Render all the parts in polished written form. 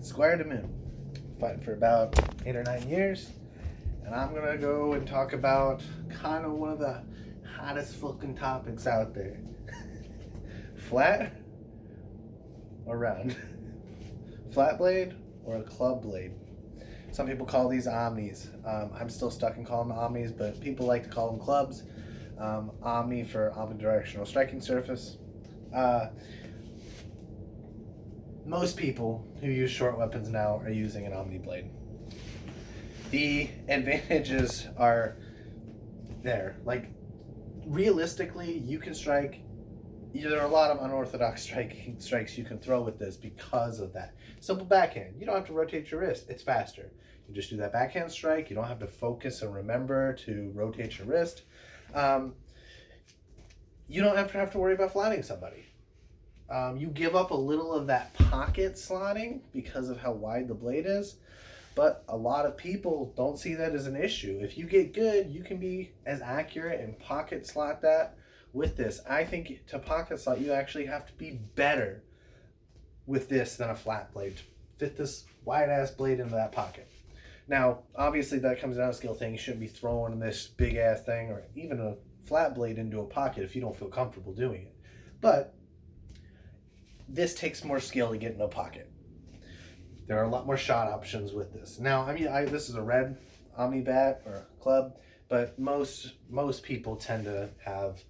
Square to Moon. Fighting for about 8 or 9 years. And I'm going to go and talk about kind of one of the hottest fucking topics out there. Flat or round? Flat blade or a club blade? Some people call these omnis. I'm still stuck in calling them omnis, but people like to call them clubs. Omni for omnidirectional striking surface. Most people who use short weapons now are using an omni blade. The advantages are there. Like, realistically, you can strike. There are a lot of unorthodox strikes you can throw with this because of that. Simple backhand. You don't have to rotate your wrist. It's faster. You just do that backhand strike. You don't have to focus and remember to rotate your wrist. You don't have to worry about flatting somebody. You give up a little of that pocket slotting because of how wide the blade is, but a lot of people don't see that as an issue. If you get good, you can be as accurate and pocket slot that with this. I think to pocket slot, you actually have to be better with this than a flat blade to fit this wide ass blade into that pocket. Now, obviously that comes down to skill thing. You shouldn't be throwing this big ass thing or even a flat blade into a pocket if you don't feel comfortable doing it. But this takes more skill to get in a pocket. There are a lot more shot options with this. Now, this is a red Omni bat or club, but most people tend to have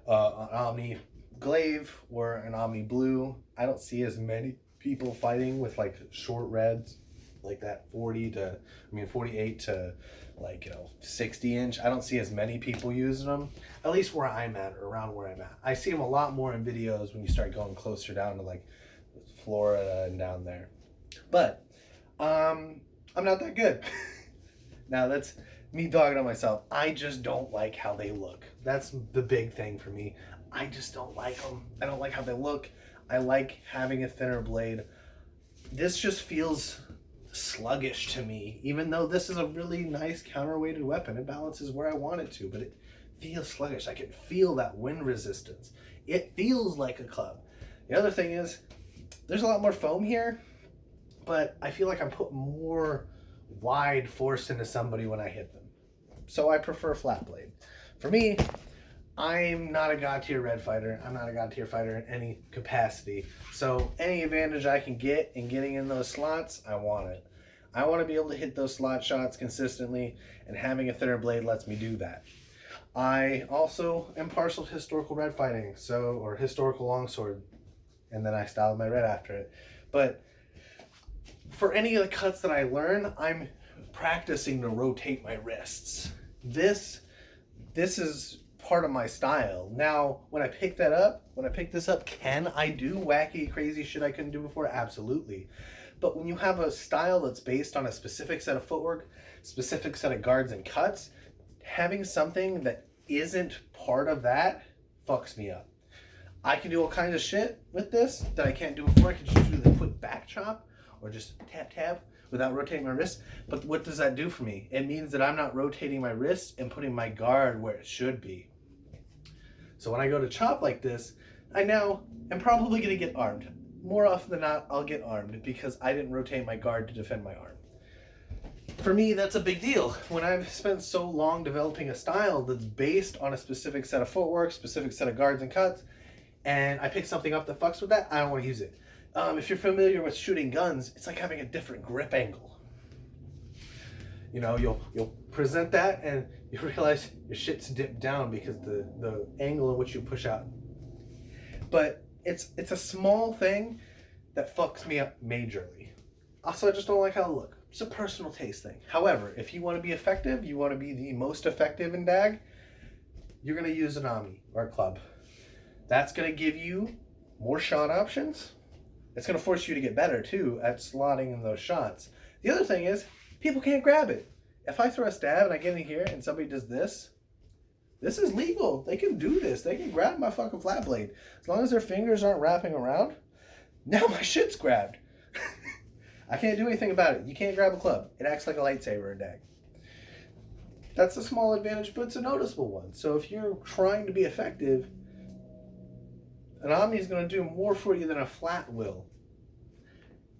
an Omni glaive or an Omni blue. I don't see as many people fighting with like short reds, like that 48 to 60 inch. I don't see as many people using them, at least where I'm at or around where I'm at. I see them a lot more in videos when you start going closer down to like Florida and down there. But I'm not that good. Now that's me dogging on myself. I just don't like how they look. That's the big thing for me. I just don't like them. I don't like how they look. I like having a thinner blade. This just feels sluggish to me, even though this is a really nice counterweighted weapon. It balances where I want it to, but it feels sluggish. I can feel that wind resistance. It feels like a club. The other thing is there's a lot more foam here, but I feel like I'm putting more wide force into somebody when I hit them. So I prefer flat blade. For me, I'm not a god tier red fighter. I'm not a god tier fighter in any capacity. So any advantage I can get in getting in those slots, I want it. I want to be able to hit those slot shots consistently, and having a thinner blade lets me do that. I also am partial to historical red fighting, or historical longsword, and then I styled my red after it. But for any of the cuts that I learn, I'm practicing to rotate my wrists. This is part of my style. Now, when I pick this up, can I do wacky, crazy shit I couldn't do before? Absolutely. But when you have a style that's based on a specific set of footwork, specific set of guards and cuts, having something that isn't part of that fucks me up. I can do all kinds of shit with this that I can't do before. I can just do the quick back chop or just tap without rotating my wrist. But what does that do for me? It means that I'm not rotating my wrist and putting my guard where it should be. So when I go to chop like this, I now am probably going to get armed. More often than not, I'll get armed because I didn't rotate my guard to defend my arm. For me, that's a big deal. When I've spent so long developing a style that's based on a specific set of footwork, specific set of guards and cuts, and I pick something up that fucks with that, I don't want to use it. If you're familiar with shooting guns, it's like having a different grip angle. You'll present that and you realize your shit's dipped down because the angle in which you push out. But it's a small thing that fucks me up majorly. Also, I just don't like how it looks. It's a personal taste thing. However, if you want to be effective, you want to be the most effective in DAG, you're going to use an Omni or a club. That's going to give you more shot options. It's going to force you to get better, too, at slotting in those shots. The other thing is, people can't grab it. If I throw a stab and I get in here and somebody does this is legal. They can do this. They can grab my fucking flat blade. As long as their fingers aren't wrapping around, now my shit's grabbed. I can't do anything about it. You can't grab a club. It acts like a lightsaber in DAG. That's a small advantage, but it's a noticeable one. So if you're trying to be effective, an Omni is going to do more for you than a flat will.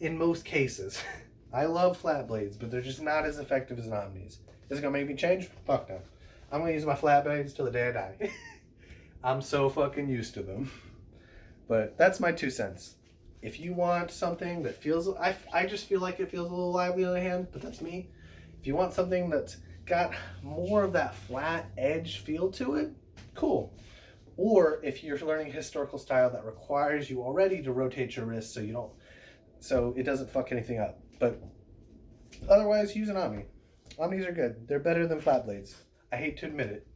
in most cases. I love flat blades, but they're just not as effective as an Omni's. Is it gonna make me change? Fuck no. I'm gonna use my flat blades till the day I die. I'm so fucking used to them. But that's my 2 cents. If you want something that feels, I just feel like it feels a little lively on the hand, but that's me. If you want something that's got more of that flat edge feel to it, cool. Or if you're learning a historical style that requires you already to rotate your wrist so it doesn't fuck anything up. But otherwise, use an Omni. Omnis are good. They're better than flat blades. I hate to admit it.